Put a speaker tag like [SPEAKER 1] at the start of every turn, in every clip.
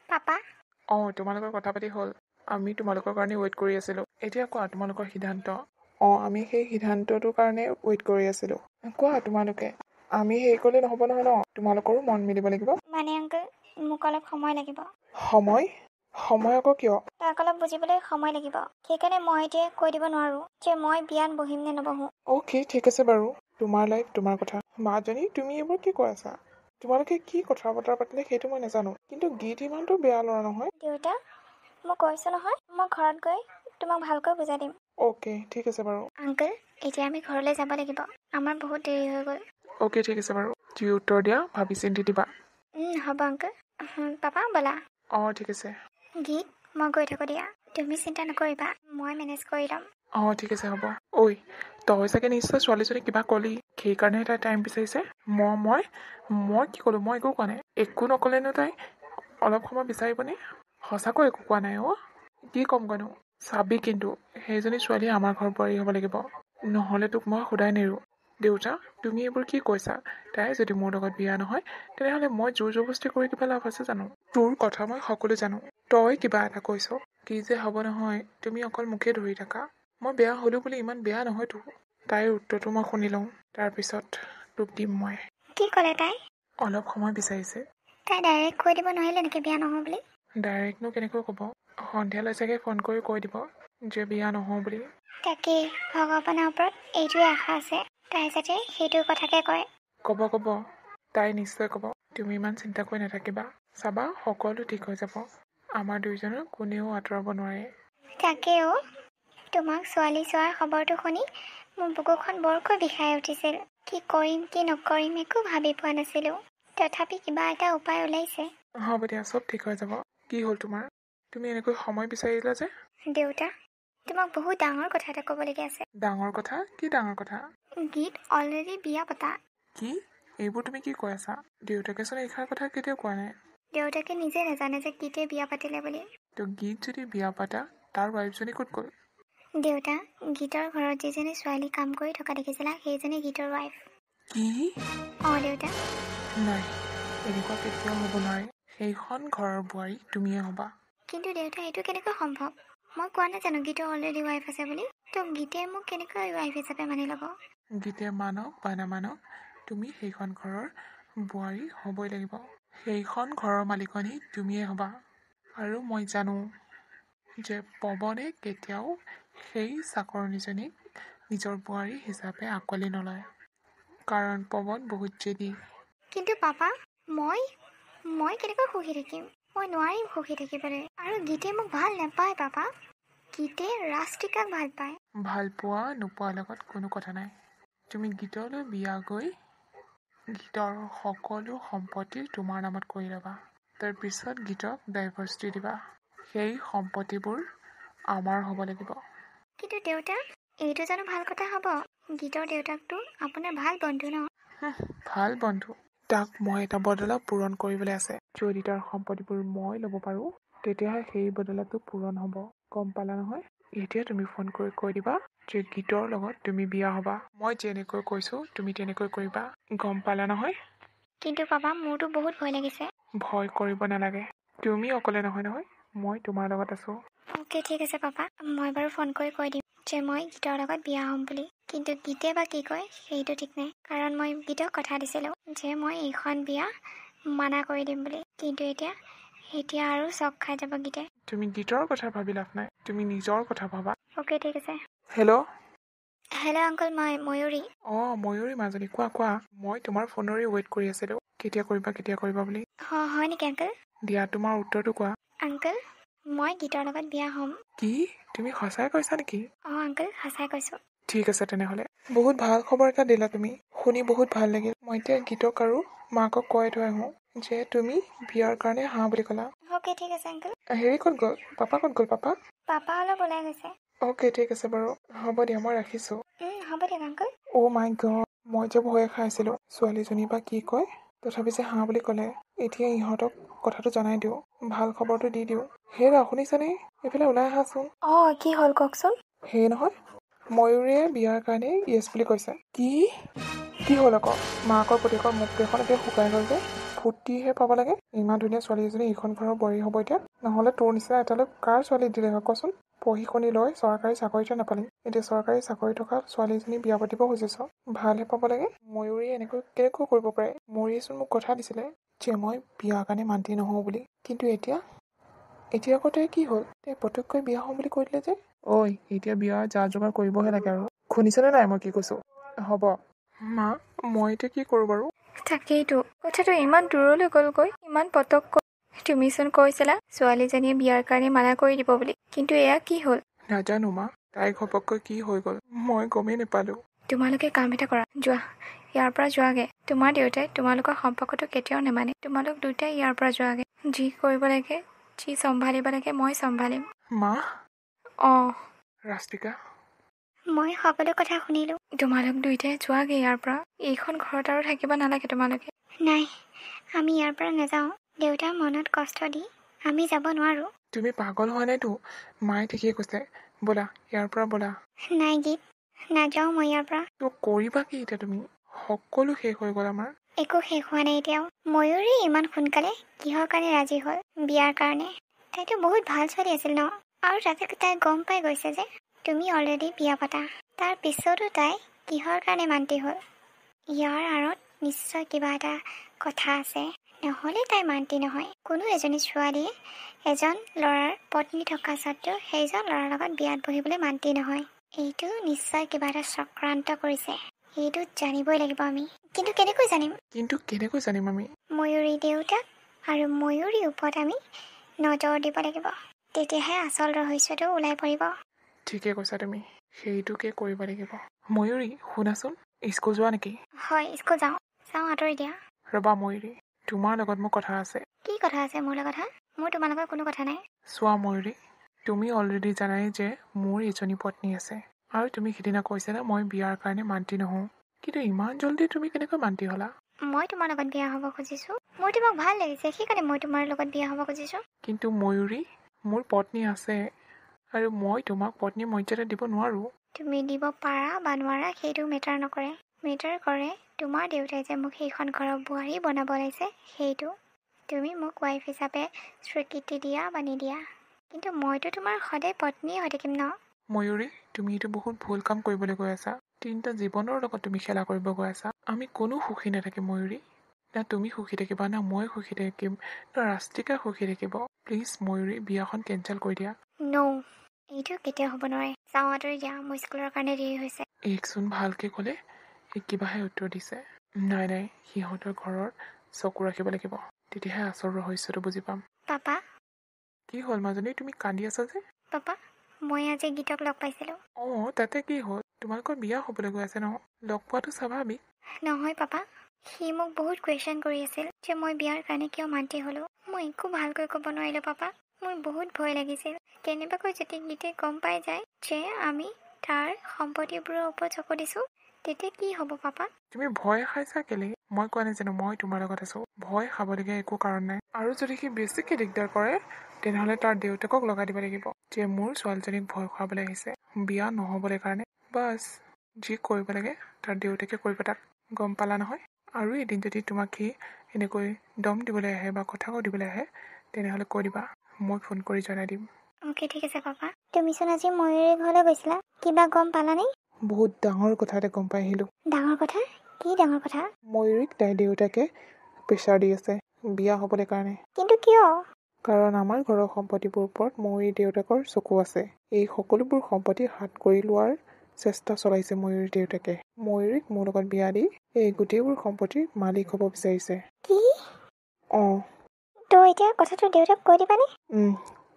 [SPEAKER 1] Papa
[SPEAKER 2] তোমালোকৰ কথা পাতি হ'ল আমি তোমালোকৰ কাৰণে ৱেইট কৰি আছিলোঁ এতিয়া কোৱা তোমালোকৰ সিদ্ধান্ত আমি সেই সিদ্ধান্তটোৰ কাৰণে ৱেইট কৰি আছিলোঁ কোৱা তোমালোকে আমি হেৰি কৰিলে নহ'ব নহয় ন তোমালোকৰো মন মিলিব লাগিব
[SPEAKER 1] মানে আংকল মোক অলপ সময় লাগিব
[SPEAKER 2] সময় আকৌ কিয়
[SPEAKER 1] তাক অলপ বুজিবলৈ সময় লাগিব সেইকাৰণে মই এতিয়া কৈ দিব নোৱাৰোঁ যে মই বিয়াত বহিম নে নবহোঁ
[SPEAKER 2] অ'কে ঠিক আছে বাৰু তোমাৰ লাইফ তোমাৰ কথা মাজনী তুমি এইবোৰ কি কৈ আছা তোমালোকে কি কথা বতৰা পাতিলে সেইটো মই নাজানো কিন্তু গীত ইমানটো বেয়া ল'ৰা নহয়
[SPEAKER 1] দেউতা মই কৈছোঁ নহয় মই ঘৰত গৈ তোমাক ভালকৈ বুজাই দিম
[SPEAKER 2] অ'কে ঠিক আছে বাৰু
[SPEAKER 1] আংকল এতিয়া আমি ঘৰলৈ যাব লাগিব আমাৰ বহুত দেৰি হৈ গ'ল
[SPEAKER 2] অ'কে ঠিক আছে বাৰু তুমি উত্তৰ দিয়া ভাবি চিন্তি দিবা
[SPEAKER 1] হ'ব আংকল পাপা ব'লা
[SPEAKER 2] ঠিক আছে
[SPEAKER 1] গীত মই গৈ থাকোঁ দিয়া তুমি চিন্তা নকৰিবা মই মেনেজ কৰি ল'ম
[SPEAKER 2] ঠিক আছে হ'ব ঐ তই চাগে নিশ্চয় ছোৱালীজনী কিবা ক'লি সেইকাৰণে তাই টাইম বিচাৰিছে মই কি ক'লোঁ মই একো কোৱা নাই একো নক'লেনো তাই অলপ সময় বিচাৰিবনে সঁচাকৈ একো কোৱা নাই কি ক'ম কনো চাবি কিন্তু সেইজনী ছোৱালী আমাৰ ঘৰ বোৱাৰী হ'ব লাগিব নহ'লে তোক মই সদায় নেৰোঁ দেউতা তুমি এইবোৰ কি কৈছা তাই যদি মোৰ লগত বিয়া নহয় তেনেহ'লে মই জোৰ জবৰদস্তি কৰি কিবা লাভ আছে জানো তোৰ কথা মই সকলো জানো তই কিবা এটা কৈছ কি যে হ'ব নহয় তুমি অকল মোকে ধৰি থাকা মই বেয়া হ'লো বুলি ইমান বেয়া নহয়তো তাইৰ উত্তৰটো মই শুনি লওঁ তাৰপিছত তোক দিম মই
[SPEAKER 1] কি ক'লে তাই
[SPEAKER 2] অলপ সময় বিচাৰিছে
[SPEAKER 1] তাই ডাইৰেক্ট কৈ দিব নোৱাৰিলে নেকি বিয়া নহওঁ বুলি
[SPEAKER 2] ডাইৰেক্টনো কেনেকৈ ক'ব সন্ধিয়ালৈ চাগে ফোন কৰি কৈ দিব যে বিয়া নহওঁ বুলি
[SPEAKER 1] তাকেই ভগৱানৰ ওপৰত এইটোৱে আশা আছে তাই যাতে সেইটো কথাকে কয়
[SPEAKER 2] ক'ব তাই নিশ্চয় ক'ব তুমি ইমান চিন্তা কৰি নাথাকিবা চাবা সকলো ঠিক হৈ যাব আমাৰ দুয়োজনৰ কোনেও আঁতৰাব নোৱাৰে
[SPEAKER 1] তাকেও তোমাক ছোৱালী চোৱাৰ খবৰটো শুনি মোৰ বুকুখন বৰকৈ বিষাই উঠিছিল কি কৰিম কি নকৰিম একো ভাবি পোৱা নাছিলোঁ তথাপি কিবা এটা উপায় ওলাইছে
[SPEAKER 2] হ'ব দিয়া চব ঠিক হৈ যাব কি হ'ল তোমাৰ তুমি এনেকৈ সময় বিচাৰিলা যে
[SPEAKER 1] দেউতা তোমাক বহুত ডাঙৰ কথা এটা ক'বলগীয়া আছে
[SPEAKER 2] ডাঙৰ কথা কি ডাঙৰ কথা
[SPEAKER 1] গীত অলৰেডি বিয়া পতা
[SPEAKER 2] কি এইবোৰ তুমি কি কৈ আছা দেউতাকেচোন এইষাৰ কথা কেতিয়াও কোৱা নাই
[SPEAKER 1] দেউতাকে নিজে নাজানে যে গীতে বিয়া পাতিলে বুলি
[SPEAKER 2] তো গীত যদি বিয়া পাতা তাৰ ৱাইফজনী ক'ত গ'ল
[SPEAKER 1] দেউতা গীতৰ ঘৰত যিজনী ছোৱালী কাম কৰি থকা দেখিছিলা সেইজনী গীতৰ ৱাইফ
[SPEAKER 2] কি
[SPEAKER 1] দেউতা
[SPEAKER 2] নাই এনেকুৱা কেতিয়াও হ'ব নোৱাৰে সেইখন ঘৰৰ বোৱাৰী তুমিয়ে হ'বা
[SPEAKER 1] কিন্তু দেউতা এইটো কেনেকৈ সম্ভৱ মই কোৱা নাই জানো গীতৰ অলৰেডি ৱাইফ আছে বুলি তো গীতে মোক কেনেকৈ ৱাইফ হিচাপে মানি ল'ব
[SPEAKER 2] গীতে মানক বা নামানক তুমি সেইখন ঘৰৰ বোৱাৰী হ'বই লাগিব সেইখন ঘৰৰ মালিকনী তুমিয়ে হ'বা আৰু মই জানো যে পৱনে কেতিয়াও সেই চাকৰণীজনীক নিজৰ বোৱাৰী হিচাপে আঁকোৱালি নলয় কাৰণ পৱন বহুত জেদী
[SPEAKER 1] কিন্তু পাপা মই কেনেকৈ সুখী থাকিম মই নোৱাৰিম সুখী থাকিবলৈ আৰু গীতে মোক ভাল নাপায় পাপা গীতে ৰাষ্ট্ৰিকাক ভাল পায়
[SPEAKER 2] ভাল পোৱা নোপোৱাৰ লগত কোনো কথা নাই তুমি গীতলৈ বিয়া গৈ গীতৰ সকলো সম্পত্তি তোমাৰ নামত কৰি ল'বা তাৰপিছত গীতক ডাইভৰ্চ দি দিবা সেই সম্পত্তিবোৰ আমাৰ হ'ব লাগিব
[SPEAKER 1] কিন্তু দেউতা এইটো জানো ভাল কথা হ'ব গীতৰ দেউতাকটো আপোনাৰ ভাল বন্ধু ন
[SPEAKER 2] ভাল বন্ধু তাক মই এটা বদলা পূৰণ কৰিবলৈ আছে যদি তাৰ সম্পত্তিবোৰ মই ল'ব পাৰোঁ তেতিয়াহে সেই বদলাটো পূৰণ হ'ব গম পালা নহয় এতিয়া তুমি ফোন কৰি কৈ দিবা যে গীতৰ লগত তুমি বিয়া হ'বা মই যেনেকৈ কৈছোঁ তুমি তেনেকৈ কৰিবা গম পালা নহয়
[SPEAKER 1] কিন্তু পাপা মোৰতো বহুত ভয় লাগিছে
[SPEAKER 2] ভয় কৰিব নালাগে তুমি অকলে নহয় মই তোমাৰ লগত আছোঁ
[SPEAKER 1] অ'কে ঠিক আছে পাপা মই বাৰু ফোন কৰি কৈ দিম যে মই গীতৰ লগত বিয়া হ'ম বুলি কিন্তু গীতে বা কি কয় সেইটো ঠিক নাই কাৰণ মই গীতক কথা দিছিলোঁ যে মই এইখন বিয়া মানা কৰি দিম বুলি কিন্তু এতিয়া আৰু চক খাই যাব গীতে
[SPEAKER 2] তুমি গীতৰ কথা ভাবি লাভ নাই তুমি নিজৰ কথা ভাবা
[SPEAKER 1] অ'কে ঠিক আছে
[SPEAKER 2] হেল্ল'
[SPEAKER 1] আংকল মই ময়ূৰী
[SPEAKER 2] ময়ূৰী মাজনী কোৱা মই তোমাৰ ফোনৰে ৱেইট কৰি আছিলোঁ কেতিয়া কৰিবা বুলি
[SPEAKER 1] হয় নেকি আংকল
[SPEAKER 2] দিয়া তোমাৰ উত্তৰটো কোৱা
[SPEAKER 1] আংকল মই গীতৰ লগত বিয়া হ'ম
[SPEAKER 2] কি তুমি সঁচাই কৈছা নেকি
[SPEAKER 1] আংকল সঁচাই কৈছোঁ
[SPEAKER 2] ঠিক আছে তেনেহ'লে বহুত ভাল খবৰ এটা দিলা তুমি শুনি বহুত ভাল লাগিল মই এতিয়া গীতক আৰু মাকক কৈ থৈ আহোঁ যে তুমি বিয়াৰ কাৰণে হাঁ বুলি ক'লা
[SPEAKER 1] অ'কে ঠিক আছে আংকল
[SPEAKER 2] হেৰি ক'ত গ'ল পাপা
[SPEAKER 1] পাপা অলপ ওলাই গৈছে
[SPEAKER 2] অ'কে ঠিক আছে বাৰু হ'ব দিয়া মই ৰাখিছোঁ
[SPEAKER 1] হ'ব দিয়ক আংকল
[SPEAKER 2] মাই গড মই যে ভয়ে খাইছিলোঁ ছোৱালীজনী বা কি কয় তথাপি যে হাঁ বুলি ক'লে এতিয়া ইহঁতক কথাটো জনাই দিওঁ ভাল খবৰটো দি দিওঁ হেৰা শুনিছানে এইফালে ওলাই আহাচোন
[SPEAKER 1] কি হ'ল কওকচোন
[SPEAKER 2] সেই নহয় ময়ূৰীয়ে বিয়াৰ কাৰণে য়েছ বুলি কৈছে কি হ'ল আকৌ মাকৰ পুতেকৰ মুখ কেইখন এতিয়া শুকাই গ'ল যে ফুটিহে পাব লাগে ইমান ধুনীয়া ছোৱালী এজনী এইখন ঘৰৰ বোৱাৰী হ'ব এতিয়া নহ'লে তোৰ নিচিনা এটালৈ কাৰ ছোৱালী দিলে হয় কচোন পঢ়ি শুনি লৈ চৰকাৰী চাকৰিটো নাপালি এতিয়া চৰকাৰী চাকৰি থকা ছোৱালীজনী বিয়া পাতিব খুজিছ ভালহে পাব লাগে ময়ূৰী এনেকৈ কেনেকৈ কৰিব পাৰে ময়ূৰীয়েচোন মোক কথা দিছিলে যে মই বিয়াৰ কাৰণে মান্তি নহওঁ বুলি কিন্তু এতিয়া আকৌ তাই কি হ'ল তাই পটককৈ বিয়া হওঁ বুলি কৈ দিলে যে ঐ এতিয়া বিয়া যা যোগাৰ কৰিবহে লাগে আৰু শুনিছনে নাই মই কি কৈছোঁ হ'ব মা মই এতিয়া কি কৰোঁ বাৰু
[SPEAKER 1] তাকেইতো কথাটো ইমান দূৰলৈ গ'লগৈ ইমান পটককৈ তুমিচোন কৈছিলা ছোৱালীজনীয়ে বিয়াৰ কাৰণে মানা কৰি দিব বুলি কিন্তু এয়া কি হ'ল
[SPEAKER 2] নাজানো মা তাই ঘপককৈ কি হৈ গ'ল মই গমেই নাপালোঁ
[SPEAKER 1] তোমালোকে কাম এটা কৰা যোৱা ইয়াৰ পৰা যোৱাগে তোমাৰ দেউতাই তোমালোকৰ সম্পৰ্কটো কেতিয়াও নেমানে তোমালোক দুটাই ইয়াৰ পৰা যোৱাগে যি কৰিব লাগে যি চম্ভালিব লাগে মই চম্ভালিম
[SPEAKER 2] মা
[SPEAKER 1] অঁ
[SPEAKER 2] ৰাস্তিকা
[SPEAKER 1] মই সকলো কথা শুনিলোঁ তোমালোক দুইটাই যোৱাগে ইয়াৰ পৰা এইখন ঘৰত আৰু থাকিব নালাগে তোমালোকে নাই আমি ইয়াৰ পৰা নাযাওঁ দেউতাৰ মনত কষ্ট দি আমি যাব নোৱাৰোঁ
[SPEAKER 2] তুমি পাগল হোৱা নাইতো মায়ে ঠিকেই কৈছে ব'লা ইয়াৰ পৰা ব'লা
[SPEAKER 1] নাই গীত নাযাওঁ মই ইয়াৰ পৰা
[SPEAKER 2] তো কৰিবা কি এতিয়া তুমি সকলো শেষ হৈ গ'ল আমাৰ
[SPEAKER 1] একো শেষ হোৱা নাই এতিয়াও ময়ূৰী ইমান সোনকালে কিহৰ কাৰণে ৰাজি হ'ল বিয়াৰ কাৰণে তাইতো বহুত ভাল ছোৱালী আছিল ন আৰু তাতে তাই গম পাই গৈছে যে তুমি অলৰেডি বিয়া পাতা তাৰ পিছতো তাই কিহৰ কাৰণে মান্তি হ'ল ইয়াৰ আঁৰত নিশ্চয় কিবা এটা কথা আছে নহ'লে তাই মান্তি নহয় কোনো এজনী ছোৱালীয়ে এজন ল'ৰাৰ পত্নী থকা স্বত্বেও সেইজন ল'ৰাৰ লগত বিয়াত বহিবলৈ মান্তি নহয় এইটো নিশ্চয় কিবা এটা চক্ৰান্ত কৰিছে এইটো জানিবই লাগিব আমি কিন্তু কেনেকৈ জানিম
[SPEAKER 2] আমি
[SPEAKER 1] ময়ূৰী দেউতাক আৰু ময়ূৰীৰ ওপৰত আমি নজৰ দিব লাগিব তেতিয়াহে আচল ৰহস্যটো ওলাই পৰিব
[SPEAKER 2] ঠিকে কৈছা তুমি সেইটোকে কৰিব লাগিব ময়ূৰী শুনাচোন স্কুল যোৱা নেকি
[SPEAKER 1] হয় স্কুল যাওঁ আঁতৰি দিয়া
[SPEAKER 2] ৰবা ময়ূৰী তোমাৰ লগত মোৰ কথা আছে
[SPEAKER 1] কি কথা আছে মোৰ লগত মোৰ তোমাৰ লগত কোনো কথা নাই
[SPEAKER 2] চোৱা ময়ূৰী তুমি অলৰেডি জানাই যে মোৰ এজনী পত্নী আছে আৰু তুমি সিদিনা কৈছিলা মই বিয়াৰ কাৰণে মান্তি নহওঁ কিন্তু ইমান জল্দি তুমি কেনেকৈ মান্তি হ'লা
[SPEAKER 1] মই তোমাৰ লগত বিয়া হ'ব খুজিছোঁ মোৰ তোমাক ভাল লাগিছে সেইকাৰণে মই তোমাৰ লগত বিয়া হ'ব খুজিছোঁ
[SPEAKER 2] কিন্তু ময়ূৰী মোৰ পত্নী আছে আৰু মই তোমাক পত্নীৰ মৰ্যাদা দিব নোৱাৰোঁ
[SPEAKER 1] তুমি দিব পাৰা বা নোৱাৰা সেইটো মেটাৰ নকৰে মেটাৰ কৰে তোমাৰ দেউতাই যে মোক সেইখন ঘৰৰ বোৱাৰী বনাব লাগিছে সেইটো তুমি মোক ৱাইফ হিচাপে স্বীকৃতি দিয়া বা নিদিয়া কিন্তু মইতো তোমাৰ সদায় পত্নীয়ে হৈ থাকিম ন
[SPEAKER 2] ময়ূৰী তুমি এইটো বহুত ভুল কাম কৰিবলৈ গৈ আছা তিনিটা জীৱনৰ লগত তুমি খেলা কৰিব গৈ আছা আমি কোনো সুখী নাথাকিম ময়ূৰী না তুমি সুখী থাকিবা না মই সুখী থাকিম না ৰাস্তিকা সুখী থাকিব প্লিজ ময়ূৰী বিয়াখন কেঞ্চেল কৰি দিয়া
[SPEAKER 1] ন' এইটো কেতিয়াও হ'ব নোৱাৰে যাওঁ আঁতৰি দিয়া মোৰ স্কুলৰ কাৰণে দেৰি হৈছে
[SPEAKER 2] এইকচোন ভালকৈ ক'লে এই কিবাহে উত্তৰ দিছে নাই সিহঁতৰ ঘৰৰ চকু ৰাখিব লাগিব তেতিয়াহে আচল ৰহস্যটো বুজি পাম
[SPEAKER 1] পাপা
[SPEAKER 2] কি হ'ল মাজনী তুমি কান্দি আছা যে
[SPEAKER 1] পাপা মই আজি গীতক লগ পাইছিলোঁ
[SPEAKER 2] অঁ তাতে কি হ'ল তোমালোকৰ বিয়া হ'বলৈ গৈ আছে ন লগ পোৱাটো স্বাভাৱিক
[SPEAKER 1] নহয় পাপা সি মোক বহুত কুৱেশ্যন কৰি আছিল যে মই বিয়াৰ কাৰণে কিয় মান্তি হ'লোঁ মই একো ভালকৈ ক'ব নোৱাৰিলোঁ পাপা মোৰ বহুত ভয় লাগিছিল কেনেবাকৈ যদি গীতে গম পাই যায় যে আমি তাৰ সম্পত্তিবোৰৰ ওপৰত চকু দিছোঁ তেতিয়া কি হ'ব পাপা
[SPEAKER 2] তুমি ভয় খাইছা কেলে মই কোৱা নাই জানো মই তোমাৰ লগত আছো ভয় খাবলগীয়া একো কাৰণ নাই আৰু যদি সি বেছিকৈ দিগদাৰ কৰে তেনেহ'লে তাৰ দেউতাকক লগাই দিব লাগিব যে মোৰ ছোৱালীজনীক ভয় খুৱাবলৈ আহিছে বিয়া নহ'বলৈ কাৰণে বাছ যি কৰিব লাগে তাৰ দেউতাকে কৰিব তাক গম পালা নহয় আৰু এদিন যদি তোমাক সি এনেকৈ দম দিবলৈ আহে বা কথা কৈ দিবলৈ আহে তেনেহ'লে কৈ দিবা মই ফোন কৰি জনাই দিম
[SPEAKER 1] অ'কে ঠিক আছে পাপা তুমিচোন আজি ময়ূৰী ঘৰলৈ গৈছিলা কিবা গম পালানে
[SPEAKER 2] বহুত ডাঙৰ কথা এটা গম পাই আহিলোঁ
[SPEAKER 1] ডাঙৰ কথা কি ডাঙৰ কথা
[SPEAKER 2] ময়ূৰীক তাইৰ দেউতাকে প্ৰেছাৰ দি আছে বিয়া হ'বলৈ কাৰণে
[SPEAKER 1] কিন্তু কিয়
[SPEAKER 2] কাৰণ আমাৰ ঘৰৰ সম্পত্তিবোৰ ওপৰত ময়ূৰীৰ দেউতাকৰ চকু আছে এই সকলোবোৰ সম্পত্তি হাত কৰি লোৱাৰ চেষ্টা চলাইছে ময়ূৰীৰ দেউতাকে ময়ূৰীক মোৰ লগত বিয়া দি এই গোটেইবোৰ সম্পত্তিৰ মালিক হ'ব বিচাৰিছে
[SPEAKER 1] কি
[SPEAKER 2] অঁ
[SPEAKER 1] তো এতিয়া কথাটো দেউতাক কৈ দিবানে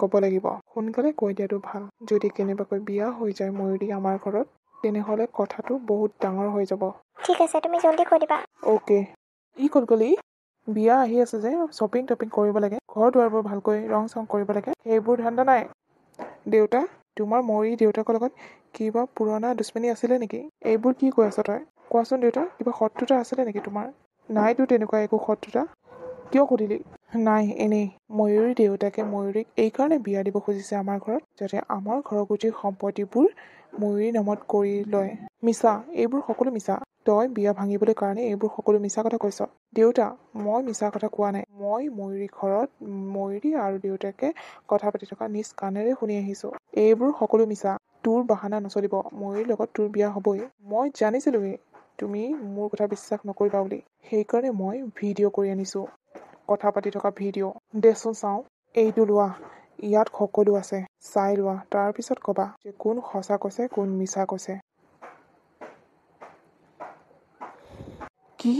[SPEAKER 2] ক'ব লাগিব সোনকালে কৈ দিয়াটো ভাল যদি কেনেবাকৈ বিয়া হৈ যায় ময়ূৰী আমাৰ ঘৰত তেনেহ'লে কথাটো বহুত ডাঙৰ হৈ যাব
[SPEAKER 1] ঠিক আছে তুমি জল্দি কৈ দিবা
[SPEAKER 2] অ'কে ই ক'ত গ'লি বিয়া আহি আছে যে শ্বপিং টপিং কৰিব লাগে ঘৰ দুৱাৰবোৰ ভালকৈ ৰং চং কৰিব লাগে সেইবোৰ ধান্দা নাই দেউতা তোমাৰ ময়ূৰী দেউতাকৰ লগত কিবা পুৰণা দুশ্মনী আছিলে নেকি এইবোৰ কি কৈ আছ তই কোৱাচোন দেউতা কিবা শত্ৰুতা আছিলে নেকি তোমাৰ নাইতো তেনেকুৱা একো শত্ৰুতা কিয় সুধিলি নাই এনেই ময়ূৰী দেউতাকে ময়ূৰীক এইকাৰণে বিয়া দিব খুজিছে আমাৰ ঘৰত যাতে আমাৰ ঘৰৰ গোটেই সম্পত্তিবোৰ ময়ূৰীৰ নামত কৰি লয় মিছা এইবোৰ সকলো মিছা তই বিয়া ভাঙিবলৈ কাৰণে এইবোৰ সকলো মিছা কথা কৈছ। দেউতা, মই মিছা কথা কোৱা নাই। মই ময়ূৰী ঘৰত ময়ূৰী আৰু দেউতাকে কথা পাতি থকা নিজ কাণেৰে শুনি আহিছোঁ। এইবোৰ সকলো মিছা। তোৰ বাহানা নচলিব। ময়ূৰীৰ লগত তোৰ বিয়া হ'বই। মই জানিছিলোৱেই তুমি মোৰ কথা বিশ্বাস নকৰিবা বুলি। সেইকাৰণে মই ভিডিঅ' কৰি আনিছোঁ। কথা পাতি থকা ভিডিঅ'। দেচোন চাওঁ। এইটো লোৱা। ইয়াত সকলো আছে। চাই লোৱা, তাৰপিছত ক'বা যে কোন সঁচা কৈছে কোন মিছা কৈছে। কি?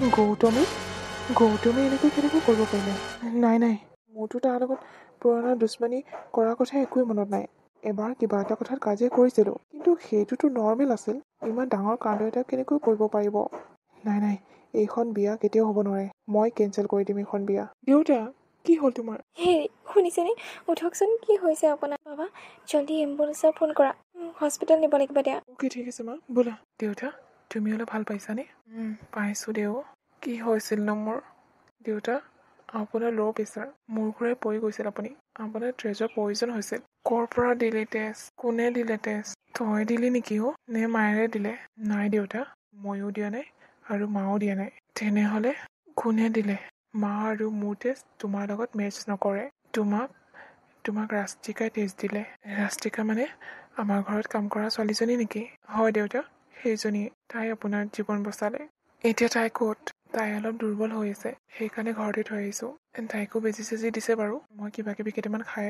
[SPEAKER 2] গৌতমে এনেকৈ কেনেকৈ কৰিব পাৰিলে? নাই, মোৰতো তাৰ লগত পুৰণা দুশ্মনী কৰাৰ কথা একোৱেই মনত নাই। এবাৰ কিবা এটা কথাত কাজিয়া কৰিছিলোঁ, কিন্তু সেইটোতো নৰ্মেল আছিল। ইমান ডাঙৰ কাণ্ড এটা কেনেকৈ কৰিব পাৰিব? নাই, এইখন বিয়া কেতিয়াও হ'ব নোৱাৰে। মই কেঞ্চেল কৰি দিম এইখন বিয়া। দেউতা, কি হ'ল তোমাৰ?
[SPEAKER 3] হেই শুনিছেনে? উঠকচোন। কি হৈছে আপোনাৰ? বাবা, জল্দি এম্বুলেঞ্চৰ ফোন কৰা। হস্পিটেল নিব লাগিব দিয়া।
[SPEAKER 2] অ'কে, ঠিক আছে মা, ব'লা। দেউতা, তুমি অলপ ভাল পাইছানে? পাইছোঁ দেউ। কি হৈছিল ন মোৰ? দেউতা, আপোনাৰ ল' প্ৰেছাৰ। মোৰ ঘূৰাই পৰি গৈছিল আপুনি। আপোনাৰ তেজৰ প্ৰয়োজন হৈছিল। ক'ৰ পৰা দিলি তেজ? কোনে দিলে তেজ? তই দিলি নেকি অ'? নে মায়েৰে দিলে? নাই দেউতা, ময়ো দিয়া নাই আৰু মাও দিয়া নাই। তেনেহ'লে কোনে দিলে? মা আৰু মোৰ তেজ তোমাৰ লগত মেচ নকৰে। তোমাক ৰাষ্ট্ৰিকাই তেজ দিলে। ৰাষ্ট্ৰিকা মানে আমাৰ ঘৰত কাম কৰা ছোৱালীজনী নেকি? হয় দেউতা, সেইজনীয়ে। তাই আপোনাৰ জীৱন বচালে। এতিয়া তাই ক'ত? তাই অলপ দুৰ্বল হৈ আছে, সেইকাৰণে ঘৰতে থৈ আহিছোঁ। তাইকো বেজি চেজি দিছে বাৰু। মই কিবা কিবি কেইটামান খাই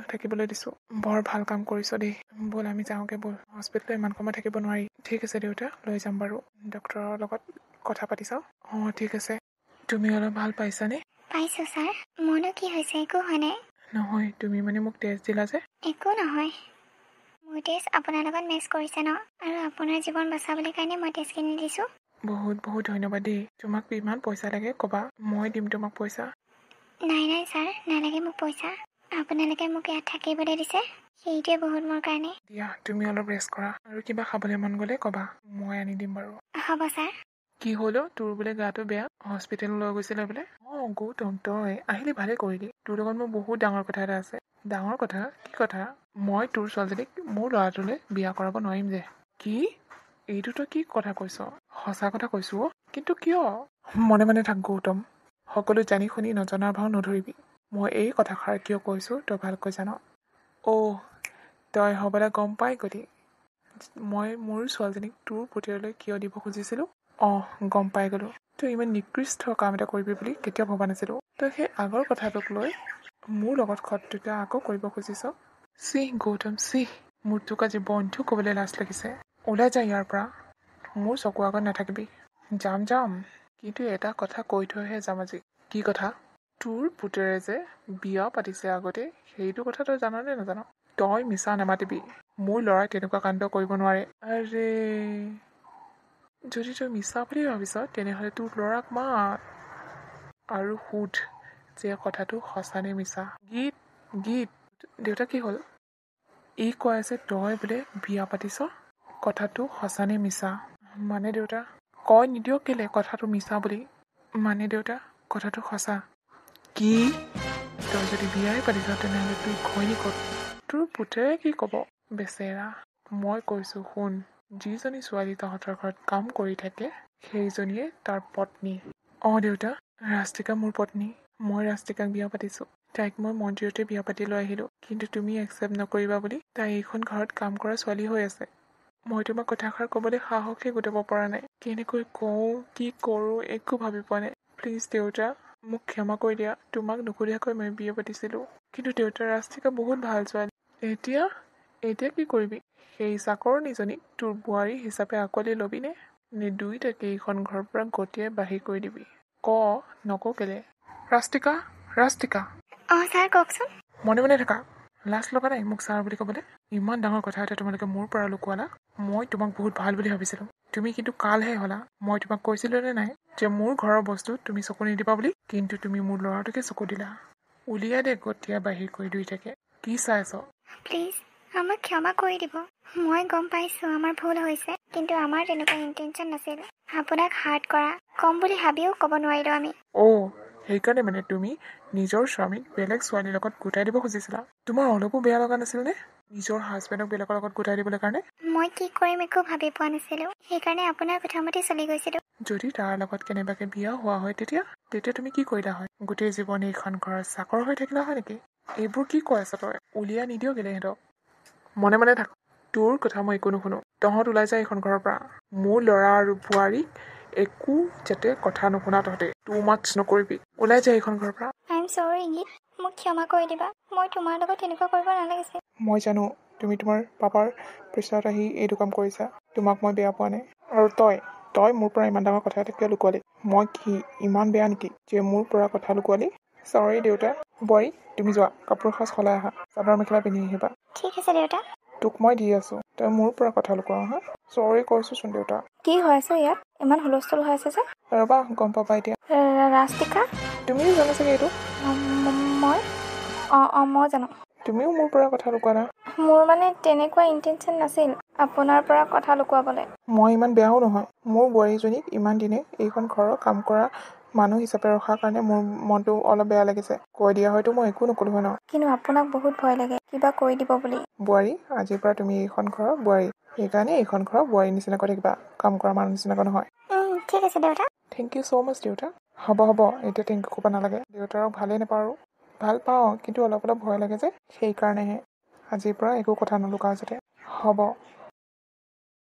[SPEAKER 2] থাকিবলৈ দিছোঁ। বৰ ভাল কাম কৰিছ দেই। ব'ল আমি যাওঁগৈ ব'ল। হস্পিটেলত ইমান সময় থাকিব নোৱাৰি। ঠিক আছে দেউতা, লৈ যাম বাৰু। ডক্তৰৰ লগত কথা পাতি চাওঁ। অঁ ঠিক আছে। তুমি অলপ ভাল পাইছানে?
[SPEAKER 1] পাইছোঁ ছাৰ। মোৰনো কি হৈছে? একো হোৱা নাই।
[SPEAKER 2] নহয়, তুমি মানে মোক তেজ দিলা যে?
[SPEAKER 1] একো নহয়। মোৰ তেজ আপোনাৰ লগত মেচ কৰিছে ন, আৰু আপোনাৰ জীৱন বচাবলৈ কাৰণে মই তেজ কিনি দিছোঁ।
[SPEAKER 2] বহুত ধন্যবাদ দেই। তোমাক ইমান পইচা লাগে ক'বা, মই দিম তোমাক পইচা।
[SPEAKER 1] নাই ছাৰ, নালাগে মোক পইচা। আপোনালোকে মোক ইয়াত থাকিবলৈ দিছে, সেইটোৱে বহুত মোৰ কাৰণে।
[SPEAKER 2] দিয়া, তুমি অলপ ৰেষ্ট কৰা, আৰু কিবা খাবলৈ মন গ'লে ক'বা, মই আনি দিম বাৰু।
[SPEAKER 1] হ'ব ছাৰ।
[SPEAKER 2] কি হ'ল অ'? তোৰ বোলে গাটো বেয়া, হস্পিটেল লৈ গৈছিলে বোলে? অঁ গৌতম, তই আহিলি, ভালে কৰিলি। তোৰ লগত মোৰ বহুত ডাঙৰ কথা এটা আছে। ডাঙৰ কথা? কি কথা? মই তোৰ ছোৱালীজনীক মোৰ ল'ৰাটোলৈ বিয়া কৰাব নোৱাৰিম যে। কি? এইটো তই কি কথা কৈছ? সঁচা কথা কৈছোঁ অ'। কিন্তু কিয়? মনে থাক গৌতম। সকলো জানি শুনি নজনাৰ ভাও নধৰিবি। মই এই কথাষাৰ কিয় কৈছোঁ তই ভালকৈ জান। অ' তই হ'বলৈ গম পাই গলি মই মোৰ ছোৱালীজনীক তোৰ পুতেৰলৈ কিয় দিব খুজিছিলোঁ? অঁ গম পাই গ'লোঁ। তই ইমান নিকৃষ্ট কাম এটা কৰিবি বুলি কেতিয়াও ভবা নাছিলোঁ। তই সেই আগৰ কথাটোক লৈ মোৰ লগত শত্ৰুতা আকৌ কৰিব খুজিছ। চিহ গৌতম চিহ, মোৰ তোক আজি বন্ধু ক'বলৈ লাজ লাগিছে। ওলাই যা ইয়াৰ পৰা, মোৰ চকু আগত নাথাকিবি। যাম, কিন্তু এটা কথা কৈ থৈহে যাম আজি। কি কথা? তোৰ পুতেৰে যে বিয়া পাতিছে আগতে, সেইটো কথা তই জাননে নাজান? তই মিছা নামাতিবি। মোৰ ল'ৰাই তেনেকুৱা কাণ্ড কৰিব নোৱাৰে। আৰে, যদি তই মিছা বুলি ভাবিছ, তেনেহ'লে তোৰ ল'ৰাক মাত আৰু সোধ যে কথাটো সঁচা নে মিছা। গীত, দেউতা কি হ'ল? ই কৈ আছে তই বোলে বিয়া পাতিছ, কথাটো সঁচা নে মিছা? মানে দেউতা, কৈ নিদিয়ক কেলে কথাটো মিছা বুলি। মানে দেউতা, কথাটো সঁচা। কি? তই যদি বিয়াই পাতিছ, তেনেহ'লে তোৰ ঘৈণী ক'ত? তোৰ পুতেৰে কি ক'ব? বেচেৰা। মই কৈছোঁ শুন, যিজনী ছোৱালী তহঁতৰ ঘৰত কাম কৰি থাকে, সেইজনীয়ে তাৰ পত্নী। অঁ দেউতা, ৰাষ্ট্ৰিকা মোৰ পত্নী। মই ৰাষ্ট্ৰিকাক বিয়া পাতিছোঁ। তাইক মই মন্দিৰতে বিয়া পাতি লৈ আহিলোঁ, কিন্তু তুমি একচেপ্ট নকৰিবা বুলি তাই এইখন ঘৰত কাম কৰা ছোৱালী হৈ আছে। মই তোমাক কথাষাৰ ক'বলৈ সাহসে গোটাব পৰা নাই। কেনেকৈ কওঁ, কি কৰোঁ, একো ভাবি পোৱা নাই। প্লিজ দেউতা, মোক ক্ষমা কৰি দিয়া। তোমাক নুসুধাকৈ মই বিয়া পাতিছিলোঁ। কিন্তু দেউতা, ৰাষ্ট্ৰিকা বহুত ভাল ছোৱালী। এতিয়া কি কৰিবি? সেই চাকৰনীজনীক তোৰ বোৱাৰী হিচাপে আঁকোৱালি ল'বিনে? নে দুয়োটাকে এইখন ঘৰৰ পৰা গতিয়াই বাহিৰ কৰি দিবি? নকওঁ কেলে? ৰাষ্ট্ৰিকা।
[SPEAKER 1] অঁ ছাৰ, কওকচোন।
[SPEAKER 2] মনে থাকা। লাজ লগা নাই মোক ছাৰ বুলি ক'বলৈ? ইমান ডাঙৰ কথা এটা তোমালোকে মোৰ পৰা লুকুৱালা। মই তোমাক বহুত ভাল বুলি ভাবিছিলোঁ, তুমি কিন্তু কালহে হ'লা। মই তোমাক কৈছিলোঁ নে নাই যে মোৰ ঘৰৰ বস্তু তুমি চকু নিদিবা বুলি? কিন্তু তুমি মোৰ ল'ৰাটোকে চকু দিলা। উলিয়াই দে গতিয়াই বাহিৰ কৰি দুয়োটাকে। কি চাই আছ?
[SPEAKER 1] প্লিজ আমাক ক্ষমা কৰি দিব। মই গম পাইছোঁ আমাৰ ভুল হৈছে, কিন্তু আমাৰ তেনেকুৱা ইণ্টেনশ্যন নাছিল আপোনাক হাৰ্ট কৰা। কম বুলি ভাবিও ক'ব নোৱাৰিলোঁ আমি।
[SPEAKER 2] সেইকাৰণে মানে তুমি নিজৰ স্বামীক বেলেগ ছোৱালীৰ লগত গোটাই দিব খুজিছিলা? তোমাৰ অলপো বেয়া লগা নাছিল নে? নিজৰ হাজবেণ্ডক বেলেগৰ লগত গোটাই দিবলৈ কাৰণে?
[SPEAKER 1] মই কি কৰিম একো ভাবি পোৱা নাছিলোঁ, সেইকাৰণে আপোনাৰ কথামতে চলি গৈছিলোঁ।
[SPEAKER 2] যদি তাৰ লগত কেনেবাকৈ বিয়া হোৱা হয় তেতিয়া তুমি কি কৰিলা হয়? গোটেই জীৱন এইখন ঘৰৰ চাকৰ হৈ থাকিলা হয় নেকি? এইবোৰ কি কৈ আছ তই? উলিয়াই নিদিয় কেলে সিহঁতক? মনে মনে থাক। তোৰ কথা মই একো নুশুনো। তহঁত ওলাই যায় এইখন ঘৰৰ পৰা। মোৰ ল'ৰা আৰু বোৱাৰীক একো যাতে কথা নুশুনা তহঁতে। টু মাছ নকৰিবি। ওলাই যায় এইখন ঘৰৰ পৰা।
[SPEAKER 1] আই এম চৰি গীত, মোক ক্ষমা কৰি দিবা। মই তোমাৰ লগত তেনেকুৱা কৰিব নালাগিছিল।
[SPEAKER 2] মই জানো তুমি তোমাৰ পাপাৰ প্ৰেছাৰত আহি এইটো কাম কৰিছা। তোমাক মই বেয়া পোৱা নাই। আৰু তই মোৰ পৰা ইমান ডাঙৰ কথা এটা কিয় লুকুৱালি? মই কি ইমান বেয়া নেকি যে মোৰ পৰা কথা লুকুৱালি? চৰি দেউতা। বোৱাৰী তুমি যোৱা, কাপোৰ সাজ সলাই আহা, চাদৰ মেখেলা পিন্ধি আহিবা।
[SPEAKER 1] ঠিক আছে দেউতা।
[SPEAKER 2] তোক মই দি আছোঁ, তই মোৰ পৰা কথা লুকুৱাও হা? চৰি কৈছোঁচোন দেউতা।
[SPEAKER 3] কি হৈ আছে ইয়াত? ইমান হুলস্থুল হৈ আছে যে?
[SPEAKER 2] ৰ'বা গম পাবা এতিয়া।
[SPEAKER 3] ৰাস্তিকা?
[SPEAKER 2] তুমিও জানা চাগে এইটো?
[SPEAKER 3] মই মই জানো।
[SPEAKER 2] তুমিও মোৰ পৰা কথা লুকুৱালা।
[SPEAKER 3] মোৰ মানে তেনেকুৱা ইণ্টেনশ্যন নাছিল আপোনাৰ পৰা কথা লুকুৱাবলৈ।
[SPEAKER 2] মই ইমান বেয়াও নহয়। মোৰ বোৱাৰীজনীক ইমান দিনে এইখন ঘৰৰ কাম কৰা মানুহ হিচাপে ৰখাৰ কাৰণে মোৰ মনটো অলপ বেয়া লাগিছে। কৈ দিয়া হয়তো মই একো নকলো হয় ন।
[SPEAKER 3] কিন্তু আপোনাক বহুত ভয় লাগে কিবা কৰি দিব বুলি।
[SPEAKER 2] বোৱাৰী, আজিৰ পৰা তুমি এইখন ঘৰৰ বোৱাৰী। সেইকাৰণে এইখন ঘৰৰ বোৱাৰী নিচিনাকৈ থাকিবা, কাম কৰা মানুহ নিচিনাকৈ নহয়।
[SPEAKER 1] ঠিক আছে দেউতা।
[SPEAKER 2] থেংক ইউ ছ' মাছ দেউতা। হ'ব এতিয়া থেংক ইউ ক'ব নালাগে। দেউতাৰক ভালেই নাপাওঁ আৰু। ভাল পাওঁ কিন্তু অলপ ভয় লাগে যে, সেইকাৰণেহে। আজিৰ পৰা একো কথা নলুকাওঁ যাতে। হ'ব।